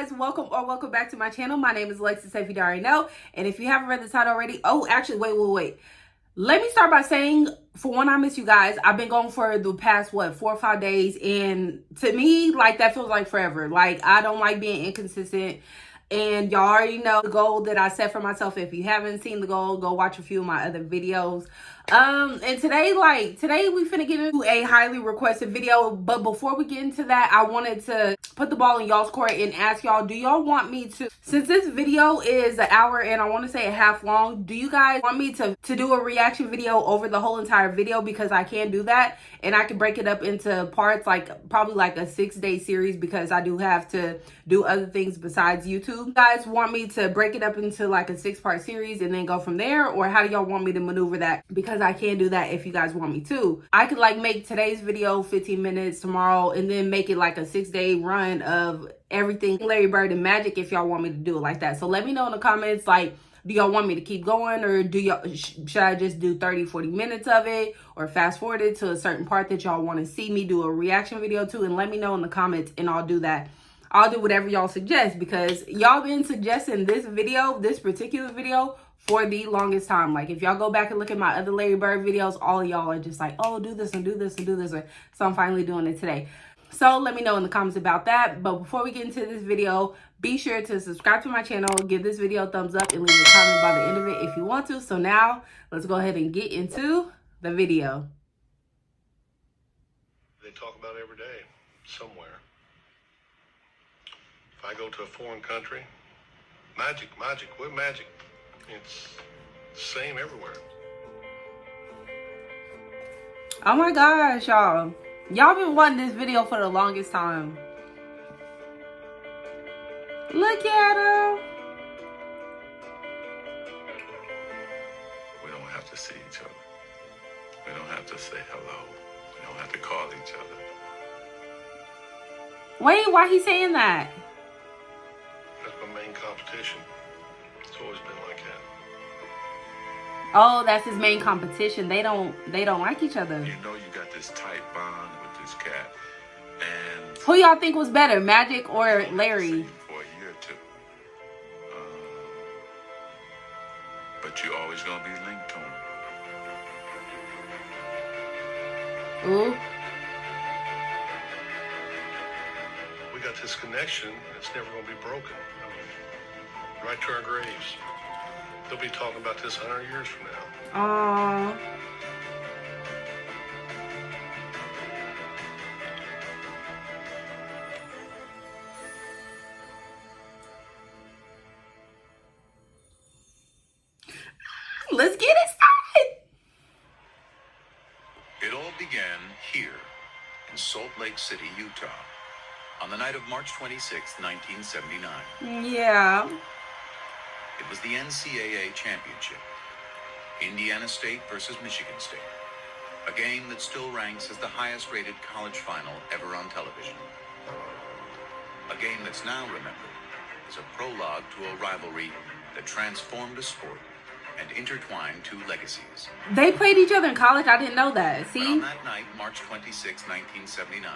guys, welcome back to my channel. My name is Lexxlugorr, if you already know. And if you haven't read the title already, oh, actually, wait. Let me start by saying, for one, I miss you guys. I've been gone for the past, 4 or 5 days. And to me, like, that feels like forever. Like, I don't like being inconsistent. And y'all already know the goal that I set for myself. If you haven't seen the goal, go watch a few of my other videos. And today we finna get into a highly requested video. But before we get into that, I wanted to put the ball in y'all's court and ask y'all, do y'all want me to, since this video is an hour and I want to say a half long, do you guys want me to do a reaction video over the whole entire video? Because I can do that, and I can break it up into parts, like probably like a 6-day series, because I do have to do other things besides YouTube. You guys want me to break it up into like a 6-part series and then go from there, or how do y'all want me to maneuver that? Because I can do that if you guys want me to. I could like make today's video 15 minutes, tomorrow, and then make it like a 6-day run of everything Larry Bird and Magic if y'all want me to do it like that. So let me know in the comments, like, do y'all want me to keep going, or do y'all should I just do 30-40 minutes of it, or fast forward it to a certain part that y'all want to see me do a reaction video to? And let me know in the comments and I'll do that. I'll do whatever y'all suggest, because y'all been suggesting this particular video for the longest time. Like, if y'all go back and look at my other Larry Bird videos, all of y'all are just like, oh, do this and do this and do this. So I'm finally doing it today. So let me know in the comments about that. But before we get into this video, be sure to subscribe to my channel, give this video a thumbs up, and leave a comment by the end of it if you want to. So now let's go ahead and get into the video. They talk about every day somewhere. If I go to a foreign country, magic, what magic? It's the same everywhere. Oh my gosh, y'all. Y'all been wanting this video for the longest time. Look at him. We don't have to see each other. We don't have to say hello. We don't have to call each other. Wait, why he saying that? That's my main competition. It's always been like that. Oh, that's his main competition. They don't like each other. You know, you got this tight bond with this cat, and who y'all think was better, Magic or Larry? For a year or two. But you're always gonna be linked to him. Ooh. We got this connection that's never gonna be broken. Right to our graves. They'll be talking about this 100 years from now. Aww. Let's get it started. It all began here in Salt Lake City, Utah, on the night of March 26, 1979. Yeah. It was the NCAA championship. Indiana State versus Michigan State. A game that still ranks as the highest rated college final ever on television. A game that's now remembered as a prologue to a rivalry that transformed a sport and intertwined two legacies. They played each other in college? I didn't know that. See? But on that night, March 26, 1979,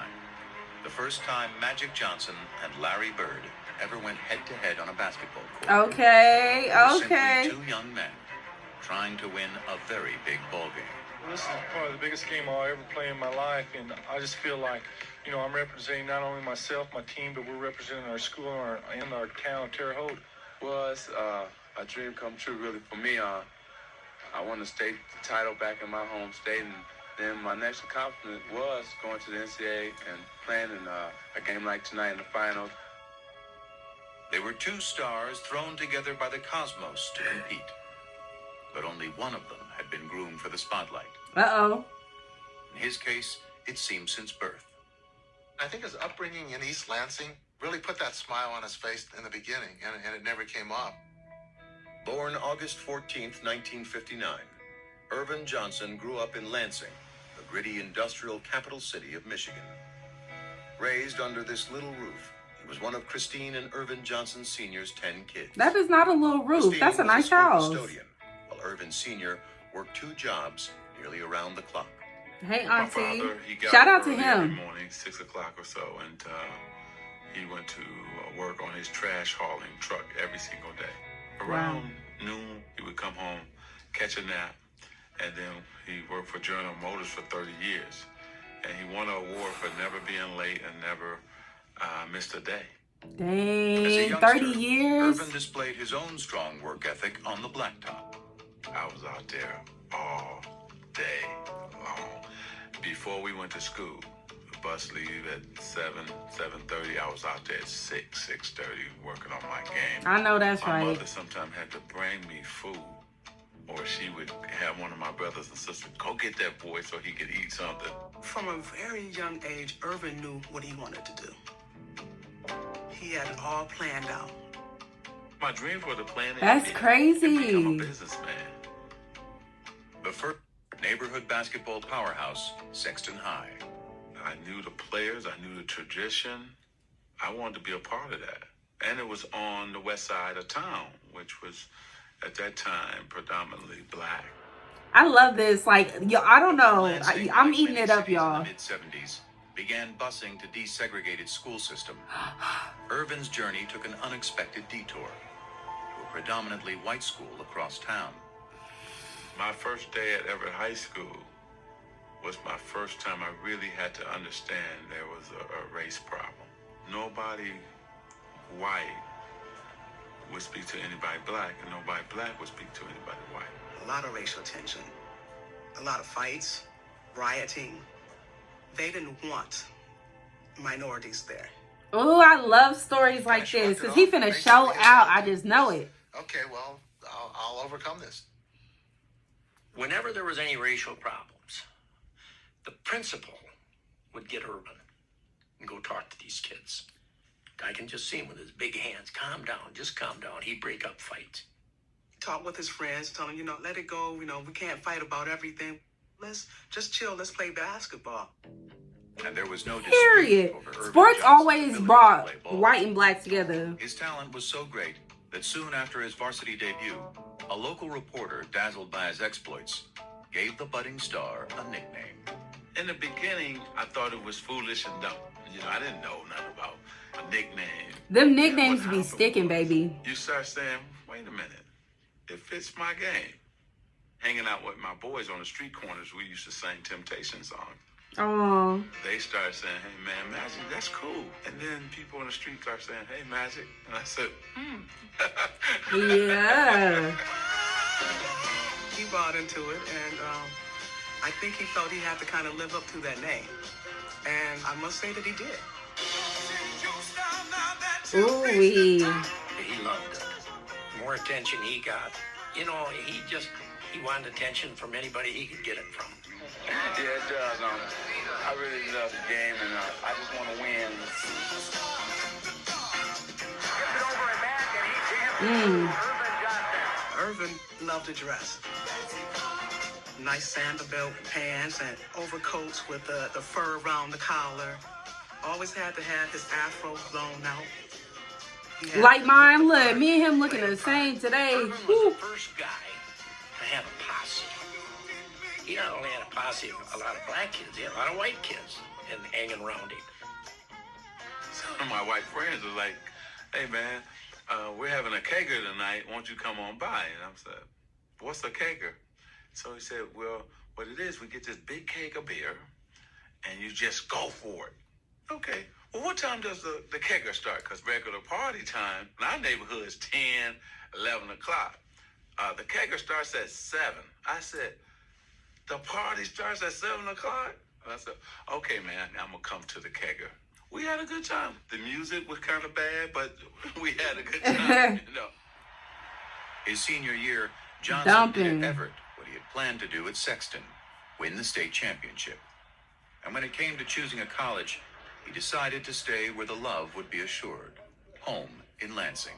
the first time Magic Johnson and Larry Bird ever went head-to-head on a basketball court. Okay. Simply two young men trying to win a very big ball game. Well, this is probably the biggest game I'll ever play in my life, and I just feel like, you know, I'm representing not only myself, my team, but we're representing our school and our town, Terre Haute. Well, it's a dream come true, really, for me. I won the state title back in my home state, and then my next accomplishment was going to the NCAA and playing in a game like tonight in the finals. They were two stars thrown together by the cosmos to compete. But only one of them had been groomed for the spotlight. Uh-oh. In his case, it seemed since birth. I think his upbringing in East Lansing really put that smile on his face in the beginning, and it never came off. Born August 14th, 1959, Irvin Johnson grew up in Lansing, the gritty industrial capital city of Michigan. Raised under this little roof, he was one of Christine and Irvin Johnson Sr.'s 10 kids. That is not a little roof. Christine That's a was nice school house. custodian, while Irvin Sr. worked 2 jobs nearly around the clock. Hey, My Auntie. father, he got Shout up out to early him. every morning, 6 o'clock or so, and he went to work on his trash hauling truck every single day. Around noon, he would come home, catch a nap, and then he worked for General Motors for 30 years. And he won an award for never being late and never missed a day. Dang, 30 years? Irvin displayed his own strong work ethic on the blacktop. I was out there all day long. Before we went to school, the bus leave at 7:30. I was out there at 6:30 working on my game. I know that's My right. mother sometimes had to bring me food. Or she would have one of my brothers and sisters, go get that boy so he could eat something. From a very young age, Irvin knew what he wanted to do. He had it all planned out. My dreams were to plan That's and crazy. become a businessman. The first neighborhood basketball powerhouse, Sexton High. I knew the players, I knew the tradition. I wanted to be a part of that. And it was on the west side of town, which was at that time predominantly black. I love this. Like, yo, I don't know. Lansing, I'm like eating many it up, cities y'all. In the mid-70s, began busing to desegregated school system. Irvin's journey took an unexpected detour to a predominantly white school across town. My first day at Everett High School was my first time I really had to understand there was a race problem. Nobody white would speak to anybody black, and nobody black would speak to anybody white. A lot of racial tension, a lot of fights, rioting. They didn't want minorities there. Oh, I love stories like this because he finna show out. I just know it. Okay, well, I'll overcome this. Whenever there was any racial problems, the principal would get Irvin and go talk to these kids. I can just see him with his big hands. Calm down, just calm down. He'd break up fights. Talk with his friends, tell him, let it go. We can't fight about everything. Let's just chill. Let's play basketball. And there was no dispute Period. over Irvin Sports Johnson's always ability to brought play ball. white and black together. His talent was so great that soon after his varsity debut, a local reporter, dazzled by his exploits, gave the budding star a nickname. In the beginning, I thought it was foolish and dumb. I didn't know nothing about a nickname. Them nicknames What be happened sticking, was, baby. You start saying, wait a minute, it fits my game. Hanging out with my boys on the street corners, we used to sing Temptation songs. Oh, They started saying, hey man, Magic, that's cool. And then people on the street start saying, hey Magic. And I said, yeah. He bought into it, and I think he felt he had to kind of live up to that name. And I must say that he did. Ooh-wee. He loved it. The more attention he got, he wanted attention from anybody he could get it from. Yeah, it does. I really love the game, and I just want to win. Irvin loved to dress. Nice sandal belt pants and overcoats with the fur around the collar. Always had to have his afro blown out. He had Like to mine. look the Look, part. me and him looking the same today. Irvin was the first guy to have a posse. He not only had a posse of a lot of black kids, he had a lot of white kids and hanging around him. some of my white friends were like, hey man, we're having a kegger tonight. Won't you come on by? And I said, what's a kegger? So he said, well, what it is, we get this big keg of beer and you just go for it. Okay. Well, what time does the kegger start? Because regular party time in our neighborhood is 10, 11 o'clock. The kegger starts at 7. I said, the party starts at 7 o'clock? And I said, okay, man, I'm going to come to the kegger. We had a good time. The music was kind of bad, but we had a good time, His senior year, Johnson did Dumping. at Everett what he had planned to do at Sexton, win the state championship. And when it came to choosing a college, he decided to stay where the love would be assured, home in Lansing.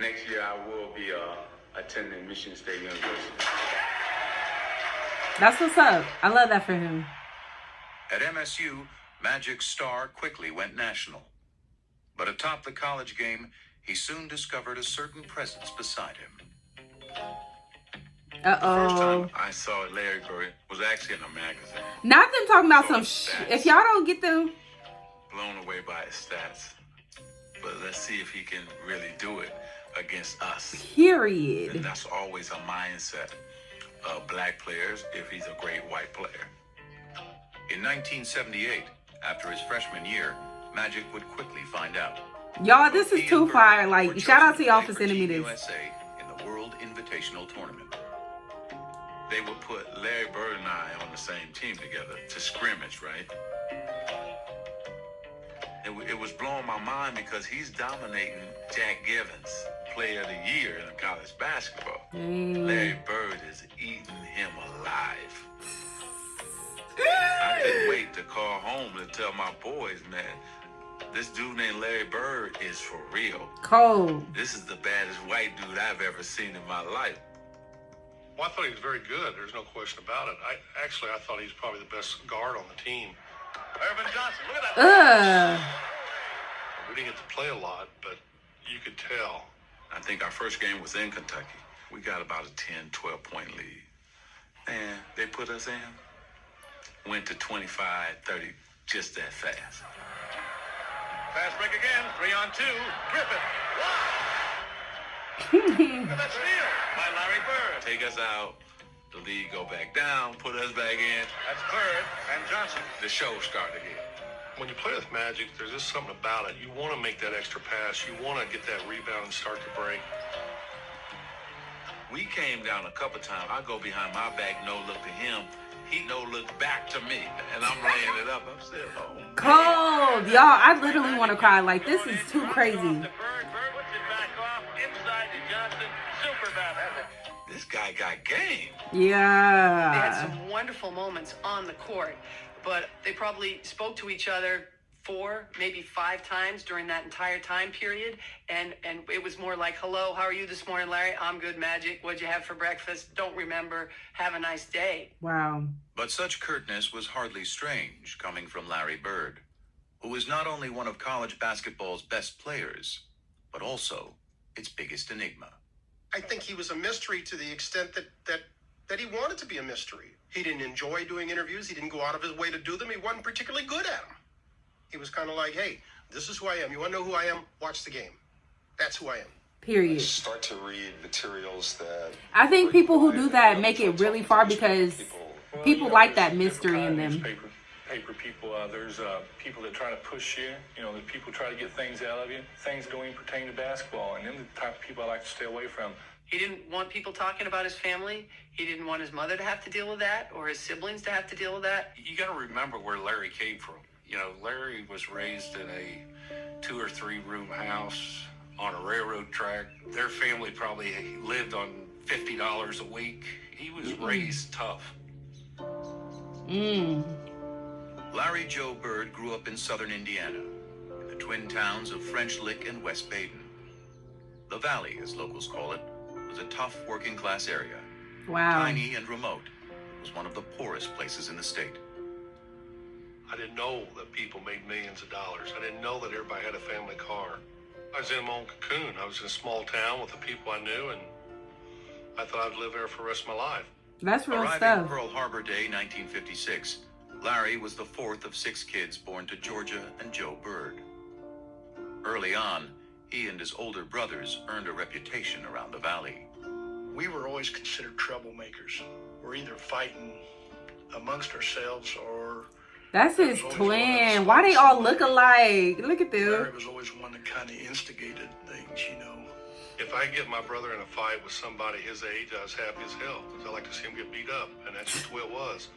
Next year, I will be attending Michigan State University. That's what's up. I love that for him. At MSU, Magic's star quickly went national. But atop the college game, he soon discovered a certain presence beside him. First Uh-oh. time I saw Larry Bird was actually in a magazine. Not them talking about some if y'all don't get them. Blown away by his stats. but let's see if he can really do it against us. Period. And that's always a mindset of black players if he's a great white player. In 1978, after his freshman year, Magic would quickly find out. Y'all, this is He too and Bird fire. were Like, shout out to chosen y'all play for sending me Team this. USA in the World Invitational Tournament. They would put Larry Bird and I on the same team together to scrimmage, right? It was blowing my mind because he's dominating Jack Givens, Player of the Year in college basketball. Larry Bird is eating him alive. I couldn't wait to call home to tell my boys, man, this dude named Larry Bird is for real. Cold. This is the baddest white dude I've ever seen in my life. Well, I thought he was very good. There's no question about it. I thought he was probably the best guard on the team. Irvin Johnson, look at that. We didn't get to play a lot, but you could tell. I think our first game was in Kentucky. We got about a 10, 12-point lead. And they put us in. Went to 25, 30, just that fast. Fast break again, 3-on-2. Griffin. Look at that steal by Larry Bird. Take us out. The lead go back down, put us back in. That's Bird and Johnson. The show started again. When you play with Magic, there's just something about it. You want to make that extra pass. You want to get that rebound and start the break. We came down a couple times. I go behind my back, no look to him. He no look back to me. And I'm laying it up. I'm saying, oh. Cold. Y'all, I literally want to cry. Like, this is too crazy. Bird puts it back off inside to Johnson. Super bad. This guy got game. Yeah. They had some wonderful moments on the court, but they probably spoke to each other 4, maybe 5 times during that entire time period, and it was more like, hello, how are you this morning, Larry? I'm good, Magic. What'd you have for breakfast? Don't remember. Have a nice day. Wow. But such curtness was hardly strange coming from Larry Bird, who was not only one of college basketball's best players, but also its biggest enigma. I think he was a mystery to the extent that he wanted to be a mystery. He didn't enjoy doing interviews. He didn't go out of his way to do them. He wasn't particularly good at them. He was kind of like, hey, this is who I am. You want to know who I am? Watch the game. That's who I am. Period. Start to read materials that... I think people who do that make it really far because people like that mystery in them. Paper people, there's people that try to push you. You know, the people try to get things out of you. Things don't even pertain to basketball, and them the type of people I like to stay away from. He didn't want people talking about his family. He didn't want his mother to have to deal with that, or his siblings to have to deal with that. You got to remember where Larry came from. You know, Larry was raised in a 2 or 3 room house on a railroad track. Their family probably lived on $50 a week. He was raised tough. Larry Joe Bird grew up in southern Indiana, in the twin towns of French Lick and West Baden. The Valley, as locals call it, was a tough working-class area. Wow. Tiny and remote, it was one of the poorest places in the state. I didn't know that people made millions of dollars. I didn't know that everybody had a family car. I was in my own cocoon. I was in a small town with the people I knew, and I thought I'd live there for the rest of my life. That's real Arriving stuff. Pearl Harbor Day, 1956, Larry was the 4th of 6 kids born to Georgia and Joe Bird. Early on, he and his older brothers earned a reputation around the Valley. We were always considered troublemakers. We're either fighting amongst ourselves or... That's his twin. Why they all look alike? Look at them. Larry was always one that kind of instigated things, you know. If I get my brother in a fight with somebody his age, I was happy as hell because I like to see him get beat up, and that's just the way it was.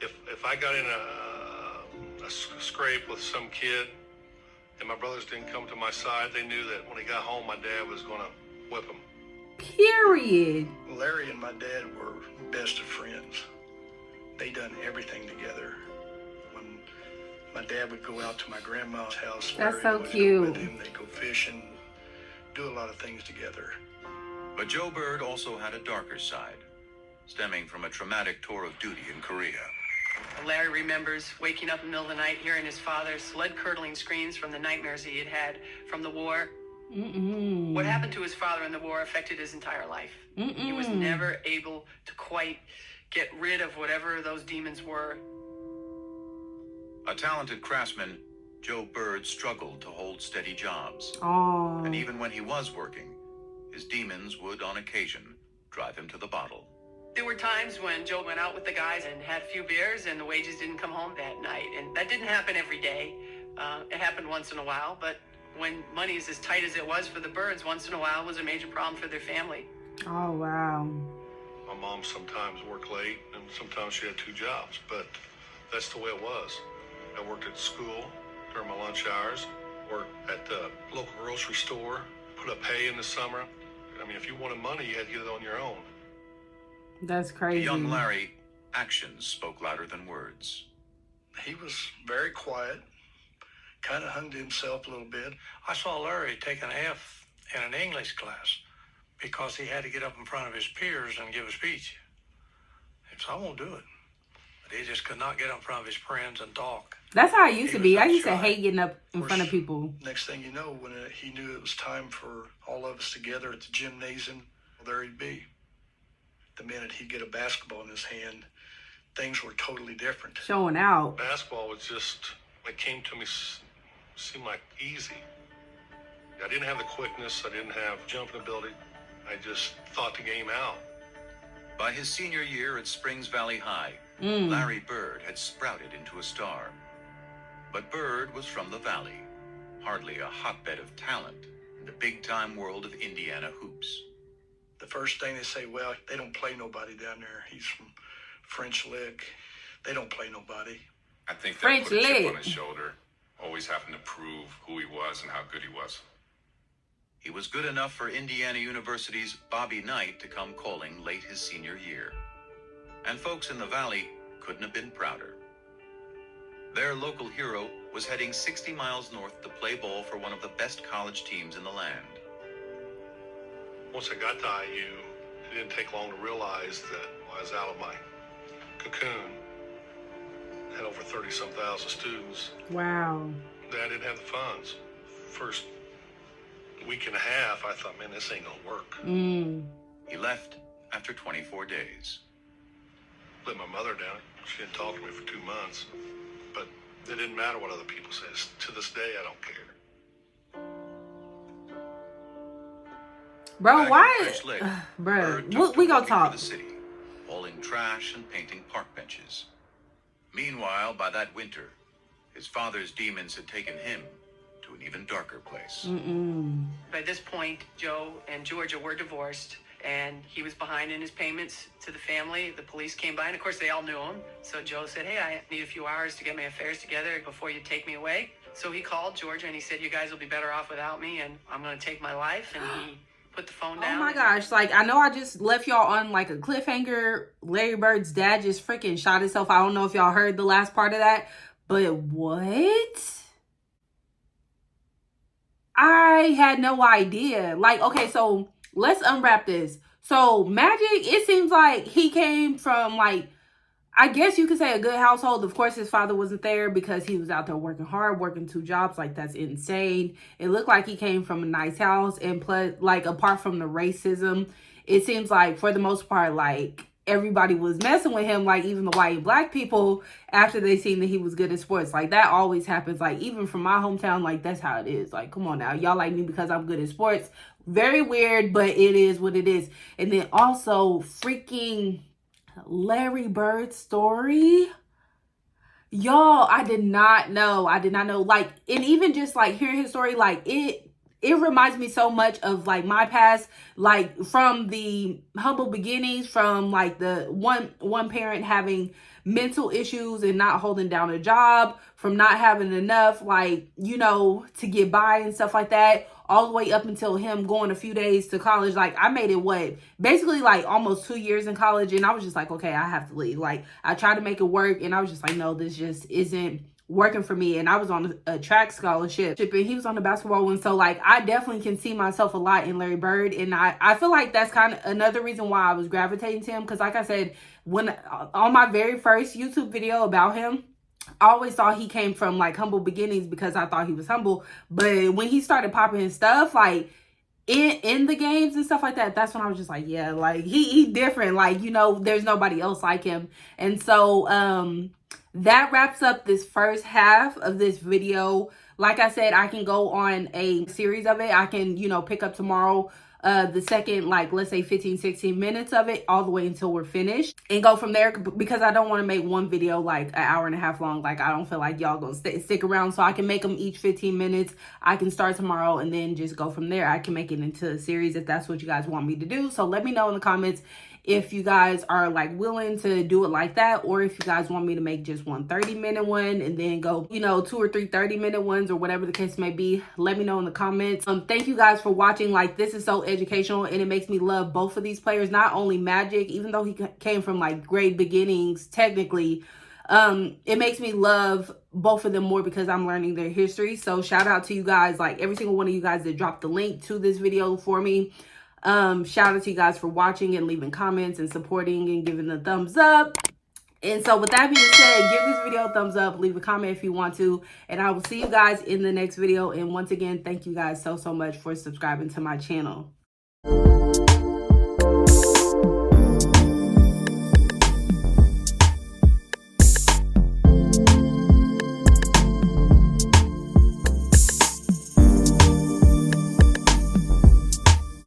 If I got in a scrape with some kid and my brothers didn't come to my side, they knew that when he got home, my dad was going to whip him. Period. Larry and my dad were best of friends. They done everything together. When my dad would go out to my grandma's house, That's Larry so would cute. go with him. They'd go fishing, do a lot of things together. But Joe Bird also had a darker side, stemming from a traumatic tour of duty in Korea. Larry remembers waking up in the middle of the night, hearing his father's blood-curdling screams from the nightmares he had had from the war. What happened to his father in the war affected his entire life. He was never able to quite get rid of whatever those demons were. A talented craftsman, Joe Bird struggled to hold steady jobs. Oh. And even when he was working, his demons would, on occasion, drive him to the bottle. There were times when Joe went out with the guys and had a few beers and the wages didn't come home that night. And that didn't happen every day. It happened once in a while, but when money is as tight as it was for the Birds, once in a while was a major problem for their family. Oh, wow. My mom sometimes worked late, and sometimes she had 2 jobs, but that's the way it was. I worked at school during my lunch hours, worked at the local grocery store, put up hay in the summer. I mean, if you wanted money, you had to get it on your own. That's crazy. To young Larry, actions spoke louder than words. He was very quiet, kind of hung to himself a little bit. I saw Larry take an F in an English class because he had to get up in front of his peers and give a speech. And so I won't do it. But he just could not get up in front of his friends and talk. That's how I used to be. I used to shy. hate getting up in front of people. Next thing you know, when he knew it was time for all of us together at the gymnasium, well, there he'd be. The minute he'd get a basketball in his hand, things were totally different. Showing out. Basketball was just, it came to me, seemed like easy. I didn't have the quickness, I didn't have jumping ability. I just thought the game out. By his senior year at Springs Valley High, Larry Bird had sprouted into a star. But Bird was from the Valley, hardly a hotbed of talent in the big-time world of Indiana hoops. The first thing they say, well, they don't play nobody down there. He's from French Lick. They don't play nobody. I think that French put a chip Lick on his shoulder, always having to prove who he was and how good he was. He was good enough for Indiana University's Bobby Knight to come calling late his senior year. And folks in the Valley couldn't have been prouder. Their local hero was heading 60 miles north to play ball for one of the best college teams in the land. Once I got to IU, it didn't take long to realize that I was out of my cocoon. Had over 30-some thousand students. Wow. That I didn't have the funds. First week and a half, I thought, man, this ain't gonna work. He left after 24 days. Let my mother down. She didn't talk to me for 2 months. But it didn't matter what other people said. To this day, I don't care. Bro, Back in why? French Lick, Bro, Bird took we to gonna working talk. for the city, hauling trash and painting park benches. Meanwhile, by that winter, his father's demons had taken him to an even darker place. By this point, Joe and Georgia were divorced, and he was behind in his payments to the family. The police came by, and of course, they all knew him. So Joe said, hey, I need a few hours to get my affairs together before you take me away. So he called Georgia, and he said, you guys will be better off without me, and I'm going to take my life. And he put the phone down. Oh my gosh, like, I know I just left y'all on like a cliffhanger. Larry Bird's dad just freaking shot himself. I don't know if y'all heard the last part of that, but what? I had no idea. Like, okay, so let's unwrap this. So Magic, it seems like he came from, like, I guess you could say a good household. Of course, his father wasn't there because he was out there working hard, working 2 jobs. Like, that's insane. It looked like he came from a nice house. And plus, like, apart from the racism, it seems like for the most part, like, everybody was messing with him. Like, even the white and black people, after they seen that he was good at sports. Like, that always happens. Like, even from my hometown, like, that's how it is. Like, come on now. Y'all like me because I'm good at sports. Very weird, but it is what it is. And then also, freaking Larry Bird's story, y'all, I did not know. Like, and even just like hearing his story, like it reminds me so much of like my past, like from the humble beginnings, from like the one parent having mental issues and not holding down a job, from not having enough, like, you know, to get by and stuff like that, all the way up until him going a few days to college. Like, I made it basically like almost 2 years in college, and I was just like, okay, I have to leave. Like, I tried to make it work, and I was just like, no, this just isn't working for me. And I was on a track scholarship, and he was on the basketball one. So like, I definitely can see myself a lot in Larry Bird, and I feel like that's kind of another reason why I was gravitating to him, because like I said, when on my very first YouTube video about him, I always thought he came from like humble beginnings because I thought he was humble. But when he started popping his stuff, like in the games and stuff like that, that's when I was just like, yeah, like he different. Like, you know, there's nobody else like him. And so that wraps up this first half of this video. Like I said, I can go on a series of it. I can, you know, pick up tomorrow the second, like, let's say 15-16 minutes of it, all the way until we're finished, and go from there, because I don't want to make one video like an hour and a half long. Like, I don't feel like y'all gonna stick around, so I can make them each 15 minutes. I can start tomorrow and then just go from there. I can make it into a series if that's what you guys want me to do. So let me know in the comments if you guys are like willing to do it like that, or if you guys want me to make just one 30-minute one and then go, you know, 2 or 3 30-minute ones, or whatever the case may be. Let me know in the comments. Thank you guys for watching. Like, this is so educational, and it makes me love both of these players. Not only Magic, even though he came from like great beginnings technically, it makes me love both of them more because I'm learning their history. So shout out to you guys, like every single one of you guys that dropped the link to this video for me. Shout out to you guys for watching and leaving comments and supporting and giving the thumbs up. And so with that being said, give this video a thumbs up, leave a comment if you want to, and I will see you guys in the next video. And once again, thank you guys so much for subscribing to my channel.